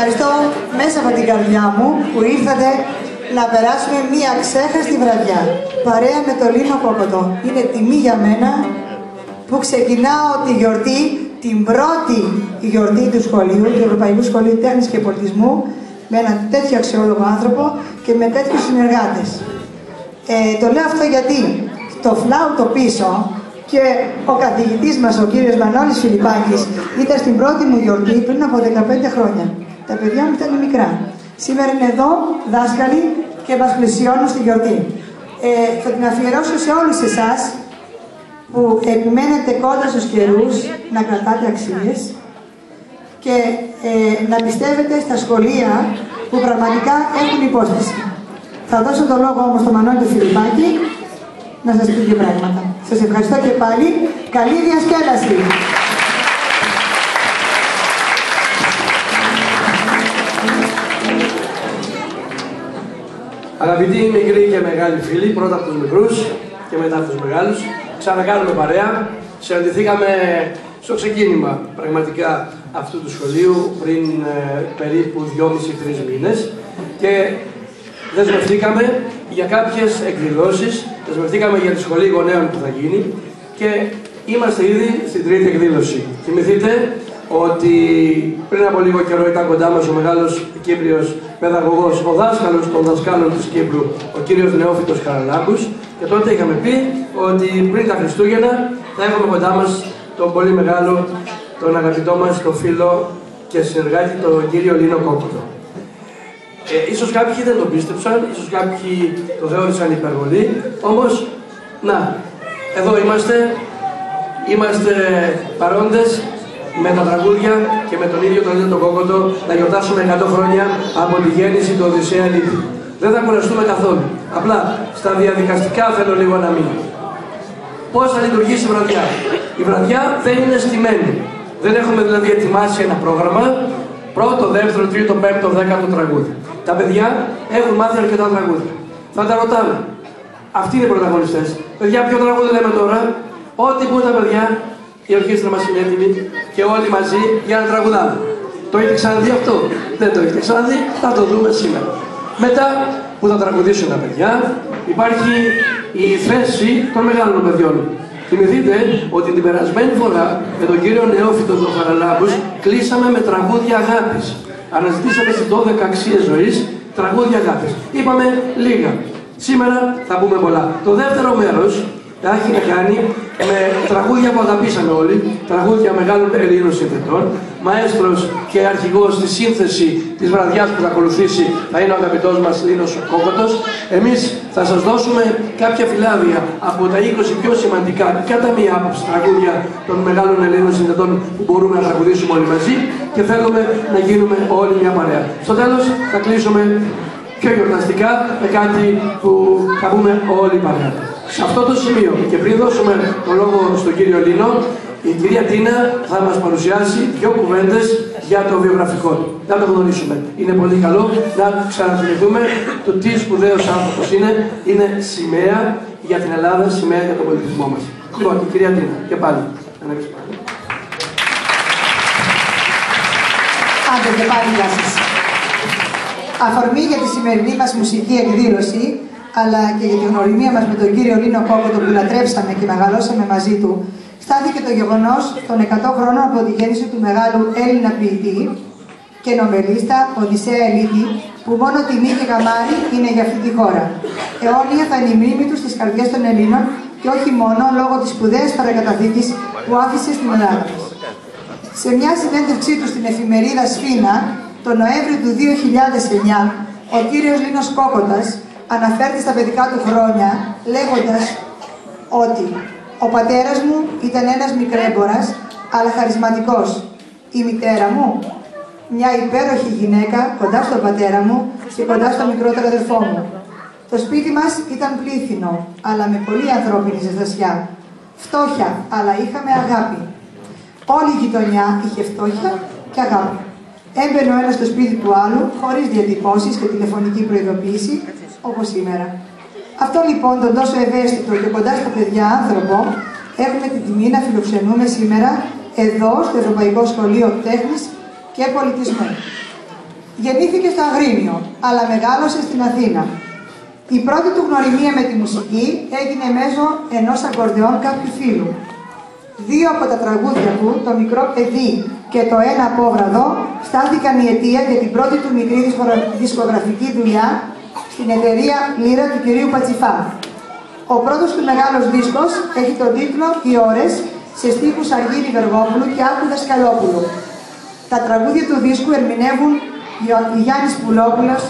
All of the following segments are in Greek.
ευχαριστώ μέσα από την καρδιά μου που ήρθατε να περάσουμε μία ξέχαστη βραδιά παρέα με το Λίνο Κόκοτο. Είναι τιμή για μένα που ξεκινάω τη γιορτή, την πρώτη γιορτή του σχολείου, του Ευρωπαϊκού Σχολείου Τέχνης και Πολιτισμού, με έναν τέτοιο αξιόλογο άνθρωπο και με τέτοιους συνεργάτες. Το λέω αυτό γιατί το φλάουτο πίσω και ο καθηγητής μας, ο κύριος Μανώλης Φιλιππάκης, ήταν στην πρώτη μου γιορτή πριν από 15 χρόνια. Τα παιδιά μου ήταν μικρά. Σήμερα είναι εδώ δάσκαλοι και μας πλησιώνουν στη γιορτή. Θα την αφιερώσω σε όλους εσάς που επιμένετε κοντά στους καιρούς να κρατάτε αξίες και να πιστεύετε στα σχολεία που πραγματικά έχουν υπόσταση. Θα δώσω το λόγο όμως στον Μανώλη Φιλιππάκη να σας πει δύο πράγματα. Σας ευχαριστώ και πάλι. Καλή διασκέδαση! Αγαπητοί μικροί και μεγάλοι φίλοι, πρώτα από τους μικρούς και μετά από τους μεγάλους, ξανακάνουμε παρέα. Συναντηθήκαμε στο ξεκίνημα πραγματικά αυτού του σχολείου πριν περίπου 2,5-3 μήνες και δεσμευτήκαμε για κάποιες εκδηλώσεις, δεσμευτήκαμε για τη σχολή γονέων που θα γίνει και είμαστε ήδη στην τρίτη εκδήλωση. Θυμηθείτε ότι πριν από λίγο καιρό ήταν κοντά μας ο μεγάλος Κύπριος παιδαγωγός, ο δάσκαλος των δασκάλων της Κύπρου, ο κύριος Νεόφυτος Χαραλάμπους, και τότε είχαμε πει ότι πριν τα Χριστούγεννα θα έχουμε κοντά μας τον πολύ μεγάλο, τον αγαπητό μας, τον φίλο και συνεργάτη, τον κύριο Λίνο Κόκοτο. Ίσως κάποιοι δεν τον πίστεψαν, ίσως κάποιοι το θεώρησαν υπερβολή, όμως, να, εδώ είμαστε παρόντες με τα τραγούδια και με τον ίδιο τον Λίνο Κόκοτο να γιορτάσουμε 100 χρόνια από τη γέννηση του Οδυσσέα Λύτη. Δεν θα κουραστούμε καθόλου. Απλά στα διαδικαστικά θέλω λίγο να μείνω. Πώς θα λειτουργήσει η βραδιά? Η βραδιά δεν είναι στημένη. Δεν έχουμε δηλαδή ετοιμάσει ένα πρόγραμμα. Πρώτο, δεύτερο, τρίτο, πέμπτο, δέκατο τραγούδι. Τα παιδιά έχουν μάθει αρκετά τραγούδια. Θα τα ρωτάμε. Αυτοί είναι οι πρωταγωνιστές. Παιδιά, ποιο τραγούδι λέμε τώρα? Ό,τι πούν τα παιδιά, η ορχήστρα μας είναι έτοιμη και όλοι μαζί για να τραγουδάμε. Το έχετε ξαναδεί αυτό? Δεν το έχετε ξαναδεί? Θα το δούμε σήμερα. Μετά που θα τραγουδήσουν τα παιδιά, υπάρχει η θέση των μεγάλων παιδιών. Θυμηθείτε ότι την περασμένη φορά με τον κύριο Νεόφυτο τον Χαραλάμπους κλείσαμε με τραγούδια αγάπης. Αναζητήσαμε στις 12 αξίες ζωής τραγούδια αγάπης. Είπαμε λίγα. Σήμερα θα πούμε πολλά. Το δεύτερο μέρος θα έχει να κάνει με τραγούδια που αγαπήσαμε όλοι, τραγούδια μεγάλων Ελλήνων συνθετών. Μαέστρος και αρχηγός στη σύνθεση της βραδιάς που θα ακολουθήσει θα είναι ο αγαπητός μας Λίνος Κόκοτος. Εμείς θα σας δώσουμε κάποια φυλάδια από τα 20 πιο σημαντικά, κατά μία άποψη, τραγούδια των μεγάλων Ελλήνων συνθετών που μπορούμε να τραγουδήσουμε όλοι μαζί και θέλουμε να γίνουμε όλοι μια παρέα. Στο τέλος θα κλείσουμε πιο γιορταστικά με κάτι που θα πούμε όλοι παρέα. Σε αυτό το σημείο και πριν δώσουμε το λόγο στον κύριο Λίνο, η κυρία Τίνα θα μας παρουσιάσει δύο κουβέντες για το βιογραφικό του. Να το γνωρίσουμε. Είναι πολύ καλό να ξαναθυμηθούμε το τι σπουδαίος άνθρωπος είναι. Είναι σημαία για την Ελλάδα, σημαία για τον πολιτισμό μας. Λοιπόν, η κυρία Τίνα, και πάλι. Άντε και πάλι, γεια σας. Αφορμή για τη σημερινή μας μουσική εκδήλωση, αλλά και για τη γνωριμία μας με τον κύριο Λίνο Κόκοτο που λατρέψαμε και μεγαλώσαμε μαζί του, στάθηκε το γεγονός των 100 χρόνων από τη γέννηση του μεγάλου Έλληνα ποιητή και νομπελίστα Οδυσσέα Λύτη, που μόνο τιμή και καμάρι είναι για αυτή τη χώρα. Αιώνια θα είναι η μνήμη του στις καρδιές των Ελλήνων και όχι μόνο λόγω της σπουδαίας παρακαταθήκης που άφησε στην Ελλάδα μας. Σε μια συνέντευξή του στην εφημερίδα Σφίνα, τον Νοέμβριο του 2009, ο κύριος Λίνος Κόκοτας αναφέρεται στα παιδικά του χρόνια, λέγοντας ότι ο πατέρας μου ήταν ένας μικρέμπορας, αλλά χαρισματικός. Η μητέρα μου, μια υπέροχη γυναίκα κοντά στον πατέρα μου και κοντά στο μικρότερο αδερφό μου. Το σπίτι μας ήταν πλήθυνο, αλλά με πολύ ανθρώπινη ζεστασιά. Φτώχεια, αλλά είχαμε αγάπη. Όλη η γειτονιά είχε φτώχεια και αγάπη. Έμπαινε ο ένας στο σπίτι του άλλου, χωρίς διατυπώσεις και τηλεφωνική προειδοποίηση, όπως σήμερα. Αυτό λοιπόν τον τόσο ευαίσθητο και κοντά στα παιδιά άνθρωπο έχουμε την τιμή να φιλοξενούμε σήμερα εδώ στο Ευρωπαϊκό Σχολείο Τέχνης και Πολιτισμού. Γεννήθηκε στο Αγρίνιο, αλλά μεγάλωσε στην Αθήνα. Η πρώτη του γνωριμία με τη μουσική έγινε μέσω ενός ακορντεόν κάποιου φίλου. Δύο από τα τραγούδια του, «Το μικρό παιδί» και «Το ένα απόβραδο», στάθηκαν η αιτία για την πρώτη του μικρή δισκογραφική δουλειά στην εταιρεία Λύρα του κυρίου Πατσιφά. Ο πρώτος του μεγάλος δίσκος έχει τον τίτλο «Οι ώρες» σε στίχους Αργύρη Βεργόπουλου και Άκου Δασκαλόπουλου. Τα τραγούδια του δίσκου ερμηνεύουν Γιάννης Πουλόπουλος,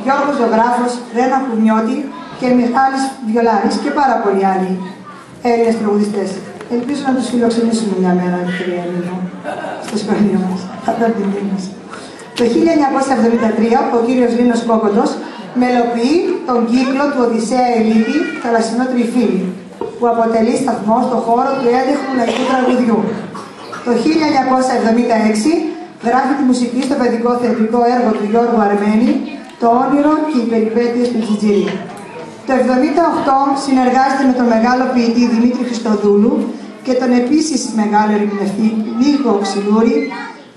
Γιώργος Ζωγράφος, Ρένα Κουμιώτη και Μιχάλης Βιολάρης και πάρα πολλοί άλλοι Έλληνες τραγουδιστές. Ελπίζω να τους φιλοξενήσουμε μια μέρα, κυρία Νίνο, στο σχολείο μας, κατά την τιμή. Το 1973 ο κύριος Λίνος Κόκοτος μελοποιεί τον κύκλο του Οδυσσέα Ελίτη «Θαλασσινό Τριφύλι», που αποτελεί σταθμό στον χώρο του έντεχνου λαϊκού τραγουδιού. Το 1976 γράφει τη μουσική στο παιδικό θεατρικό έργο του Γιώργου Αρμένη, «Το όνειρο και οι περιπέτειες του Τζιτζίρι». Το 1978 συνεργάζεται με τον μεγάλο ποιητή Δημήτρη Χριστοδούλου και τον επίσης μεγάλο ερμηνευτή Νίκο Ξυλούρη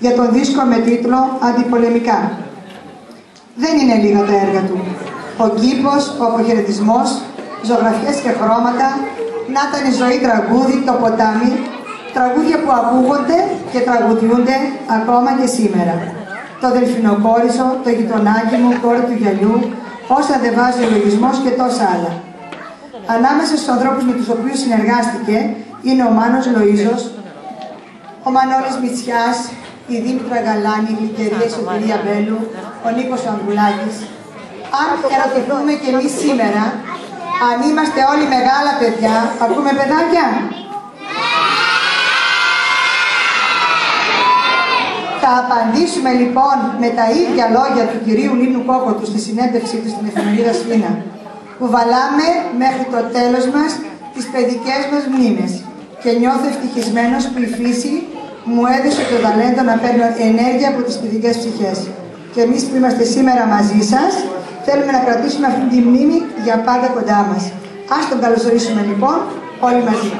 για τον δίσκο με τίτλο «Αντιπολεμικά». Δεν είναι λίγα τα έργα του. Ο κήπος, ο αποχαιρετισμός, ζωγραφιές και χρώματα, να ήταν η ζωή τραγούδι, το ποτάμι, τραγούδια που ακούγονται και τραγουδιούνται ακόμα και σήμερα. Το Δελφινοκόριζο, το γειτονάκι μου, κόρη του γυαλιού, όσα δεν βάζει ο λογισμός και τόσα άλλα. Ανάμεσα στους ανθρώπους με τους οποίους συνεργάστηκε είναι ο Μάνος Λοΐζος, ο Μανώλης Μητσιάς, η Δήμητρα Γαλάνη, η Γλυκερία Σωτηρία Μπέλου, ο Νίκος Ανδρουλάκης. Αν ερωτηθούμε και εμείς σήμερα, αν είμαστε όλοι μεγάλα παιδιά, ακούμε παιδάκια? Θα απαντήσουμε λοιπόν με τα ίδια λόγια του κυρίου Λίνου Κόκοτου στη συνέντευξή του στην εφημερίδα Σφίνα. Κουβαλάμε μέχρι το τέλος μας τις παιδικές μας μνήμες και νιώθω ευτυχισμένος που η φύση μου έδωσε το ταλέντο να παίρνω ενέργεια από τις παιδικές ψυχές. Και εμείς που είμαστε σήμερα μαζί σας, θέλουμε να κρατήσουμε αυτή τη μνήμη για πάντα κοντά μας. Ας τον καλωσορίσουμε λοιπόν όλοι μαζί.